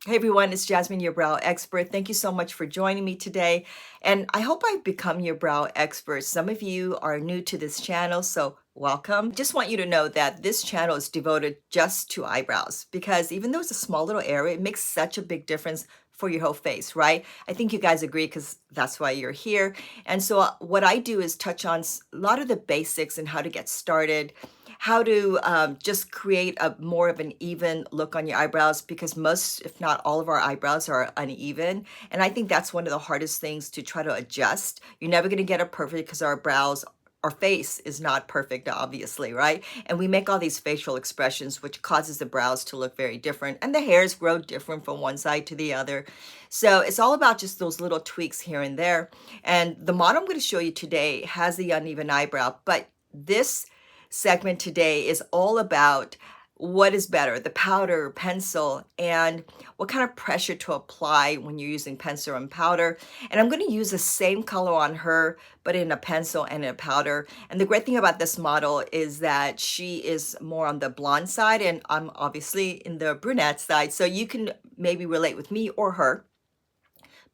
Hey everyone, it's Jasmine, your brow expert. Thank you so much for joining me today. And I hope I've become your brow expert. Some of you are new to this channel, so welcome. Just want you to know that this channel is devoted just to eyebrows because even though it's a small little area, it makes such a big difference for your whole face, right? I think you guys agree because that's why you're here. And so what I do is touch on a lot of the basics and how to get started, how to just create a more of an even look on your eyebrows because most, if not all of our eyebrows are uneven. And I think that's one of the hardest things to try to adjust. You're never going to get it perfect because our face is not perfect, obviously, right? And we make all these facial expressions, which causes the brows to look very different. And the hairs grow different from one side to the other. So it's all about just those little tweaks here and there. And the model I'm going to show you today has the uneven eyebrow, but this segment today is all about what is better, the powder, pencil, and what kind of pressure to apply when you're using pencil and powder. And I'm going to use the same color on her, but in a pencil and in a powder. And the great thing about this model is that she is more on the blonde side, and I'm obviously in the brunette side. So you can maybe relate with me or her.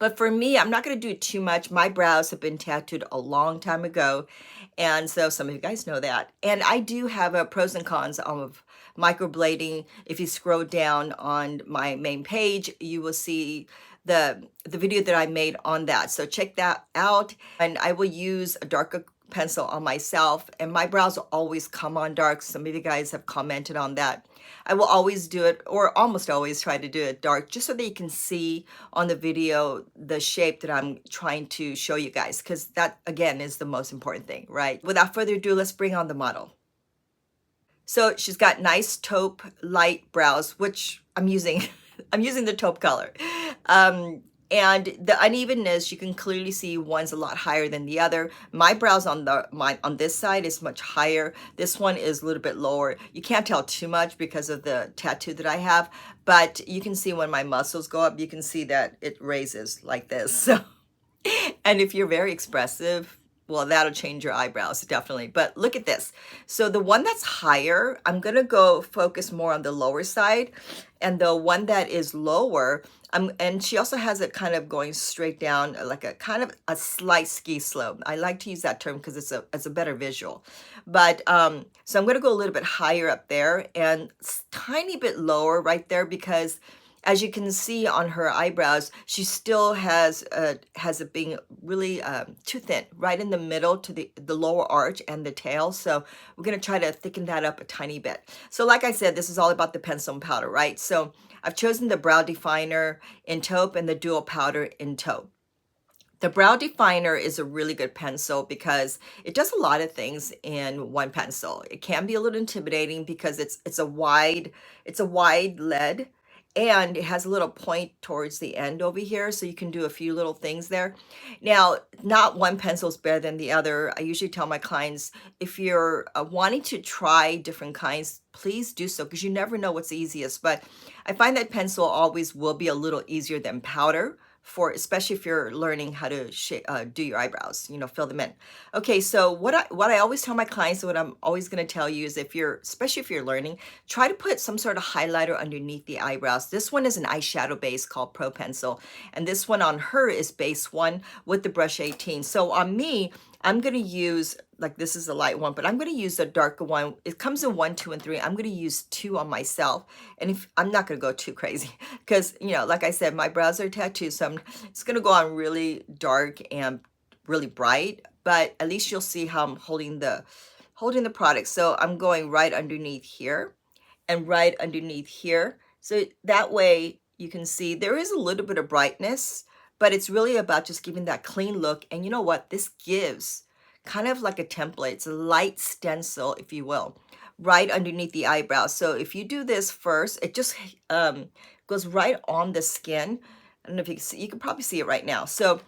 But for me, I'm not going to do too much. My brows have been tattooed a long time ago. And so some of you guys know that. And I do have a pros and cons of microblading. If you scroll down on my main page, you will see the video that I made on that. So check that out. And I will use a darker pencil on myself, and my brows will always come on dark. Some of you guys have commented on that. I will always do it, or almost always try to do it dark, just so that you can see on the video the shape that I'm trying to show you guys, because that again is the most important thing, right? Without further ado, let's bring on the model. So she's got nice taupe light brows, which I'm using. I'm using the taupe color. And the unevenness, you can clearly see one's a lot higher than the other. My brows on this side is much higher. This one is a little bit lower. You can't tell too much because of the tattoo that I have, but you can see when my muscles go up, you can see that it raises like this. So, and if you're very expressive, well, that'll change your eyebrows, definitely. But look at this. So the one that's higher, I'm going to go focus more on the lower side. And the one that is lower, and she also has it kind of going straight down, like a kind of a slight ski slope. I like to use that term because it's a better visual. But so I'm going to go a little bit higher up there and tiny bit lower right there because as you can see on her eyebrows, she still has it being really too thin, right in the middle to the lower arch and the tail. So we're going to try to thicken that up a tiny bit. So like I said, this is all about the pencil and powder, right? So I've chosen the brow definer in taupe and the dual powder in taupe. The brow definer is a really good pencil because it does a lot of things in one pencil. It can be a little intimidating because it's a wide lead, and it has a little point towards the end over here, so you can do a few little things there. Now, not one pencil is better than the other. I usually tell my clients, if you're wanting to try different kinds, please do so because you never know what's easiest. But I find that pencil always will be a little easier than powder, for especially if you're learning how to do your eyebrows, fill them in. Okay, so what I always tell my clients, what I'm always going to tell you is especially if you're learning, try to put some sort of highlighter underneath the eyebrows. This one is an eyeshadow base called Pro Pencil, and this one on her is base 1 with the brush 18. So on me, I'm going to use, like this is a light one, but I'm going to use a darker one. It comes in 1, 2, and 3. I'm going to use 2 on myself. And if I'm not going to go too crazy because, like I said, my brows are tattooed. So it's going to go on really dark and really bright, but at least you'll see how I'm holding the product. So I'm going right underneath here and right underneath here. So that way you can see there is a little bit of brightness, but it's really about just giving that clean look. And you know what? This gives kind of like a template. It's a light stencil, if you will, right underneath the eyebrow. So if you do this first, it just goes right on the skin. I don't know if you can see, you can probably see it right now. So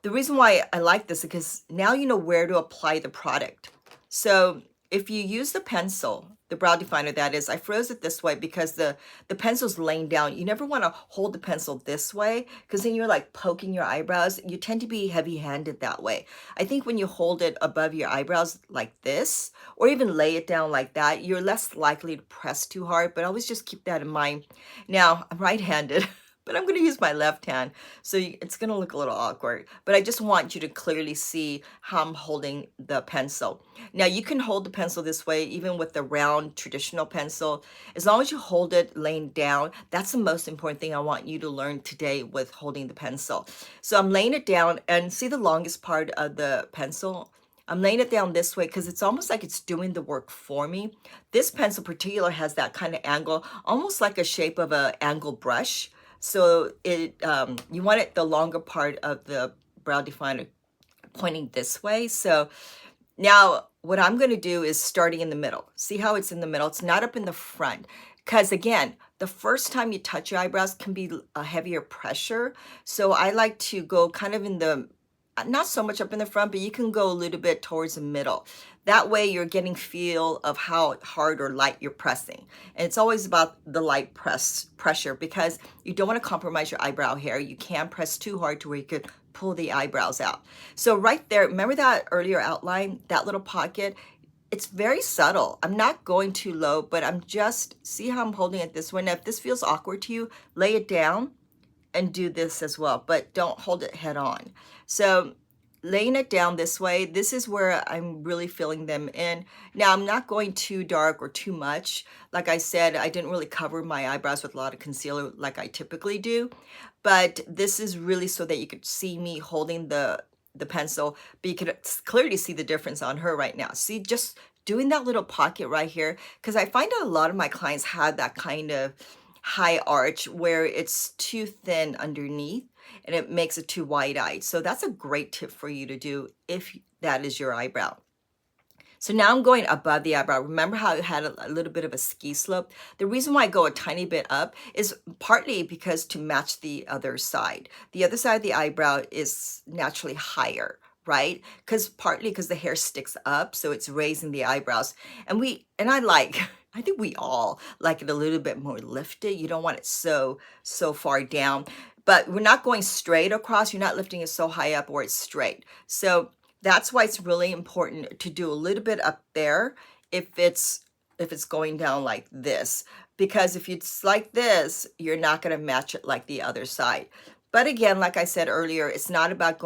the reason why I like this is because now you know where to apply the product. So if you use the pencil, the brow definer that is, I froze it this way because the pencil's laying down. You never want to hold the pencil this way because then you're like poking your eyebrows. You tend to be heavy-handed that way. I think when you hold it above your eyebrows like this, or even lay it down like that, you're less likely to press too hard, but always just keep that in mind. Now, I'm right-handed, but I'm going to use my left hand. So it's going to look a little awkward, but I just want you to clearly see how I'm holding the pencil. Now you can hold the pencil this way, even with the round traditional pencil. As long as you hold it laying down, that's the most important thing I want you to learn today with holding the pencil. So I'm laying it down, and see the longest part of the pencil? I'm laying it down this way because it's almost like it's doing the work for me. This pencil in particular has that kind of angle, almost like a shape of an angle brush. So you want it the longer part of the brow definer pointing this way. So now what I'm going to do is starting in the middle. See how it's in the middle? It's not up in the front. Because again, the first time you touch your eyebrows can be a heavier pressure. So I like to go kind of in the, not so much up in the front, but you can go a little bit towards the middle. That way you're getting feel of how hard or light you're pressing. And it's always about the light pressure, because you don't want to compromise your eyebrow hair. You can't press too hard to where you could pull the eyebrows out. So right there, remember that earlier outline, that little pocket? It's very subtle. I'm not going too low, but I'm just, see how I'm holding it this way? Now, if this feels awkward to you, lay it down and do this as well, but don't hold it head on. So laying it down this way, this is where I'm really filling them in. Now, I'm not going too dark or too much. Like I said, I didn't really cover my eyebrows with a lot of concealer like I typically do, but this is really so that you could see me holding the pencil, but you could clearly see the difference on her right now. See, just doing that little pocket right here, because I find that a lot of my clients have that kind of high arch where it's too thin underneath and it makes it too wide-eyed. So that's a great tip for you to do if that is your eyebrow. So now I'm going above the eyebrow. Remember how it had a little bit of a ski slope? The reason why I go a tiny bit up is partly because to match the other side. The other side of the eyebrow is naturally higher, right? Partly because the hair sticks up, so it's raising the eyebrows. And I think we all like it a little bit more lifted. You don't want it so far down, but we're not going straight across. You're not lifting it so high up where it's straight. So that's why it's really important to do a little bit up there if it's going down like this, because if it's like this, you're not going to match it like the other side. But again, like I said earlier, it's not about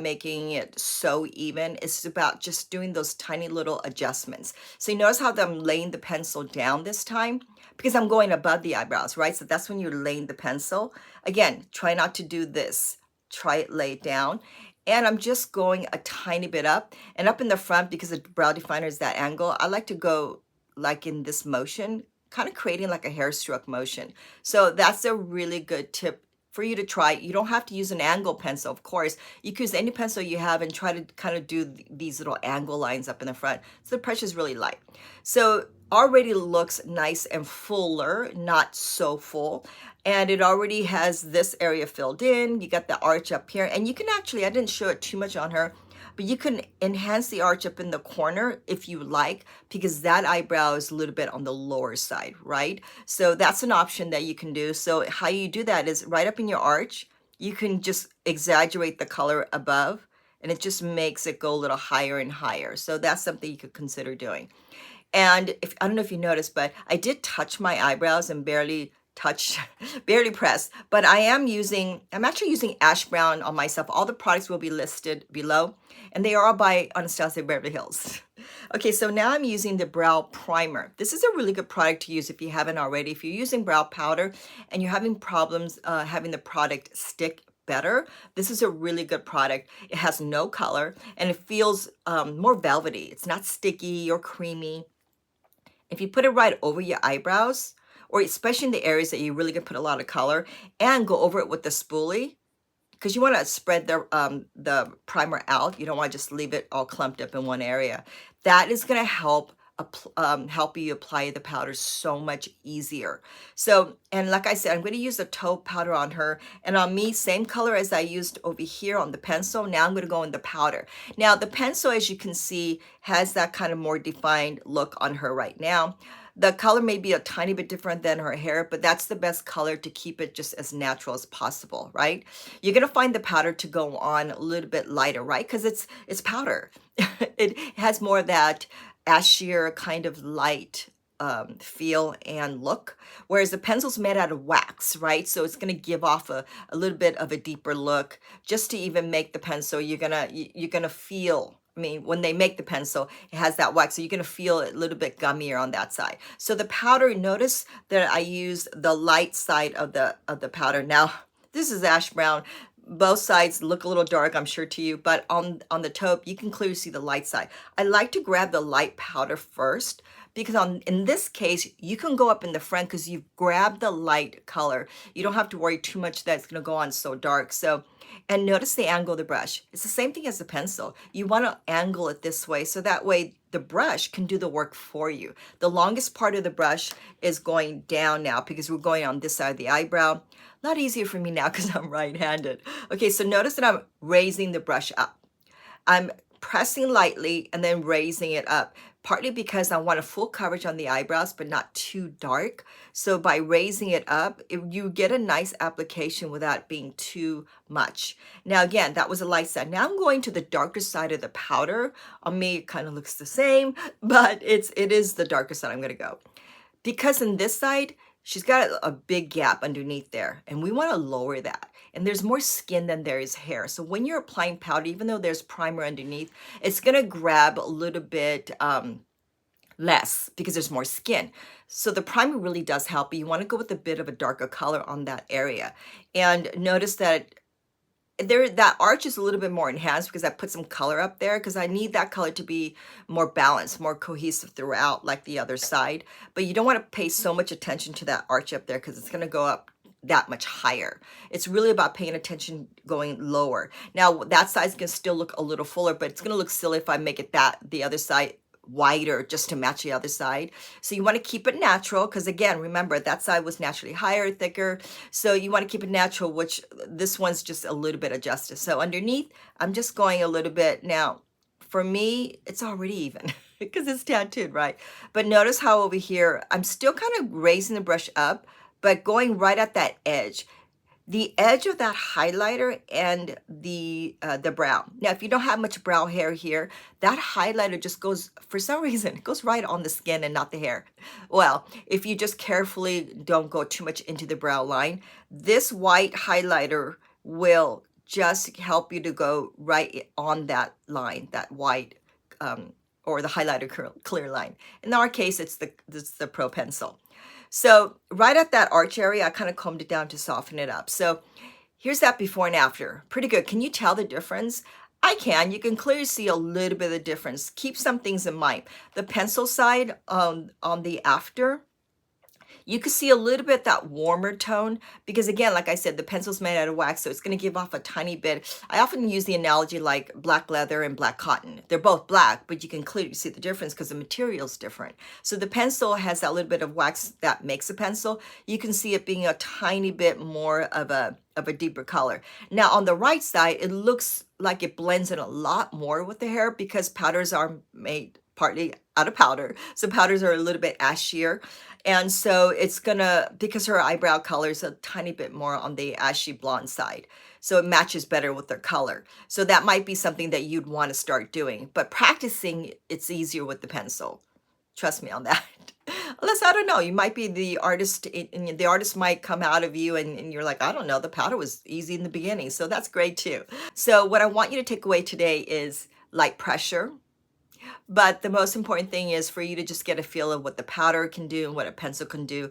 making it so even. It's about just doing those tiny little adjustments. So you notice how I'm laying the pencil down this time, because I'm going above the eyebrows, right? So that's when you're laying the pencil. Again, try not to do this. Try it lay it down. And I'm just going a tiny bit up, and up in the front, because the brow definer is that angle, I like to go like in this motion, kind of creating like a hair stroke motion. So that's a really good tip for you to try. You don't have to use an angle pencil, of course. You can use any pencil you have and try to kind of do these little angle lines up in the front. So the pressure is really light. So already looks nice and fuller, not so full. And it already has this area filled in. You got the arch up here. And you can actually, I didn't show it too much on her, but you can enhance the arch up in the corner if you like, because that eyebrow is a little bit on the lower side, right? So that's an option that you can do. So how you do that is right up in your arch, you can just exaggerate the color above, and it just makes it go a little higher and higher. So that's something you could consider doing. And I don't know if you noticed, but I did touch my eyebrows and barely press, but I'm actually using ash brown on myself. All the products will be listed below, and they are all by Anastasia Beverly Hills. Okay, so now I'm using the brow primer. This is a really good product to use if you haven't already. If you're using brow powder and you're having problems having the product stick better, this is a really good product. It has no color, and it feels more velvety. It's not sticky or creamy. If you put it right over your eyebrows, or especially in the areas that you really can put a lot of color, and go over it with the spoolie, because you want to spread the primer out. You don't want to just leave it all clumped up in one area. That is going to help you apply the powder so much easier. So, and like I said, I'm going to use the taupe powder on her, and on me, same color as I used over here on the pencil. Now I'm going to go in the powder. Now the pencil, as you can see, has that kind of more defined look on her right now. The color may be a tiny bit different than her hair, but that's the best color to keep it just as natural as possible, right? You're going to find the powder to go on a little bit lighter, right? Because it's powder. It has more of that ashier kind of light feel and look, whereas the pencil's made out of wax, right? So it's going to give off a little bit of a deeper look. Just to even make the pencil, you're gonna feel, I mean, when they make the pencil, it has that wax, so you're gonna feel it a little bit gummier on that side. So the powder, notice that I use the light side of the powder. Now, this is ash brown. Both sides look a little dark, I'm sure to you, but on the taupe, you can clearly see the light side. I like to grab the light powder first because in this case, you can go up in the front because you've grabbed the light color. You don't have to worry too much that it's gonna go on so dark. So, and notice the angle of the brush. It's the same thing as the pencil. You wanna angle it this way so that way the brush can do the work for you. The longest part of the brush is going down now because we're going on this side of the eyebrow. A lot easier for me now because I'm right-handed. Okay, so notice that I'm raising the brush up. I'm pressing lightly and then raising it up, partly because I want a full coverage on the eyebrows, but not too dark. So by raising it up, you get a nice application without being too much. Now, again, that was a light side. Now I'm going to the darker side of the powder. On me, it kind of looks the same, but it is the darker side I'm gonna go. Because in this side, she's got a big gap underneath there, and we want to lower that. And there's more skin than there is hair. So when you're applying powder, even though there's primer underneath, it's going to grab a little bit less because there's more skin. So the primer really does help, but you want to go with a bit of a darker color on that area. And notice that that arch is a little bit more enhanced because I put some color up there because I need that color to be more balanced, more cohesive throughout like the other side. But you don't want to pay so much attention to that arch up there because it's going to go up that much higher. It's really about paying attention going lower. Now that side's going to still look a little fuller, but it's going to look silly if I make it the other side wider just to match the other side. So you want to keep it natural because again, remember that side was naturally higher, thicker. So you want to keep it natural, which this one's just a little bit adjusted. So underneath, I'm just going a little bit. Now, for me, it's already even because it's tattooed, right? But notice how over here, I'm still kind of raising the brush up, but going right at that edge. The edge of that highlighter and the brow. Now, if you don't have much brow hair here, that highlighter just goes, for some reason, it goes right on the skin and not the hair. Well, if you just carefully don't go too much into the brow line, this white highlighter will just help you to go right on that line, that white or the highlighter clear line. In our case, it's the Pro Pencil. So right at that arch area, I kind of combed it down to soften it up. So here's that before and after. Pretty good. Can you tell the difference? I can. You can clearly see a little bit of the difference. Keep some things in mind. The pencil side on the after, you can see a little bit that warmer tone because again, like I said, the pencil's made out of wax, so it's going to give off a tiny bit. I often use the analogy like black leather and black cotton. They're both black, but you can clearly see the difference because the material's different. So the pencil has that little bit of wax that makes a pencil. You can see it being a tiny bit more of a deeper color. Now on the right side, it looks like it blends in a lot more with the hair because powders are made partly out of powder. So powders are a little bit ashier. And so it's gonna, because her eyebrow color is a tiny bit more on the ashy blonde side. So it matches better with their color. So that might be something that you'd want to start doing. But practicing, it's easier with the pencil. Trust me on that. Unless, I don't know, you might be the artist, and the artist might come out of you and you're like, I don't know, the powder was easy in the beginning. So that's great too. So what I want you to take away today is light pressure. But the most important thing is for you to just get a feel of what the powder can do and what a pencil can do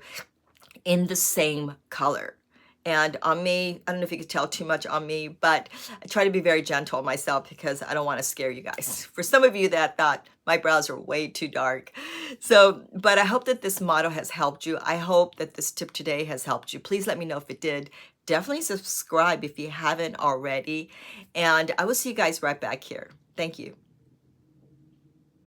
in the same color. And on me, I don't know if you could tell too much on me, but I try to be very gentle on myself because I don't want to scare you guys. For some of you that thought my brows are way too dark. So, but I hope that this model has helped you. I hope that this tip today has helped you. Please let me know if it did. Definitely subscribe if you haven't already. And I will see you guys right back here. Thank you.